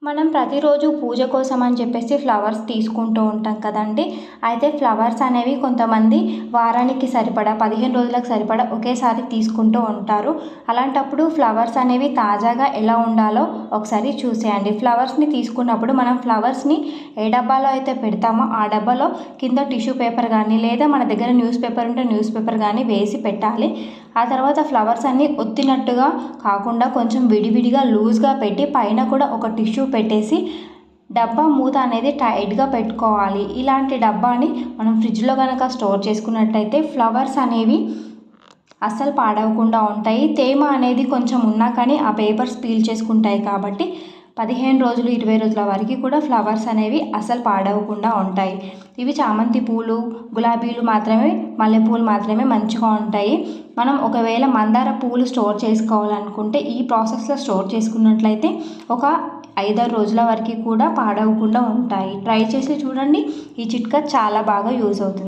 మనం ప్రతిరోజు పూజ కోసం అని చెప్పేసి ఫ్లవర్స్ తీసుకుంటూ ఉంటాం కదండి. అయితే ఫ్లవర్స్ అనేవి కొంతమంది వారానికి సరిపడా 15 రోజులకు సరిపడా ఒకేసారి తీసుకుంటూ ఉంటారు. అలాంటప్పుడు ఫ్లవర్స్ అనేవి తాజాగా ఎలా ఉండాలో ఒకసారి చూసేయండి. ఫ్లవర్స్ని తీసుకున్నప్పుడు మనం ఫ్లవర్స్ని ఏ డబ్బాలో అయితే పెడతామో ఆ డబ్బాలో కింద టిష్యూ పేపర్ కానీ లేదా మన దగ్గర న్యూస్ పేపర్ ఉంటే న్యూస్ పేపర్ కానీ వేసి పెట్టాలి. ఆ తర్వాత ఫ్లవర్స్ అన్నీ ఒత్తినట్టుగా కాకుండా కొంచెం విడివిడిగా లూజ్గా పెట్టి పైన కూడా ఒక టిష్యూ పెట్టేసి డబ్బా మూత అనేది టైట్గా పెట్టుకోవాలి. ఇలాంటి డబ్బాని మనం ఫ్రిడ్జ్లో కనుక స్టోర్ చేసుకున్నట్టయితే ఫ్లవర్స్ అనేవి అస్సలు పాడవకుండా ఉంటాయి. తేమ అనేది కొంచెం ఉన్నా కానీ ఆ పేపర్స్ పీల్ చేసుకుంటాయి కాబట్టి 15 రోజులు 20 రోజుల వరకు కూడా ఫ్లవర్స్ అనేవి అస్సలు పాడవకుండా ఉంటాయి. ఇవి చామంతి పూలు, గులాబీలు మాత్రమే, మల్లెపూలు మాత్రమే మంచిగా ఉంటాయి. మనం ఒకవేళ మందార పూలు స్టోర్ చేసుకోవాలనుకుంటే ఈ ప్రాసెస్లో స్టోర్ చేసుకున్నట్లయితే ఒక 5-6 రోజుల వరకు కూడా పాడవకుండా ఉంటాయి. ట్రై చేసి చూడండి. ఈ చిట్కా చాలా బాగా యూజ్ అవుతుంది.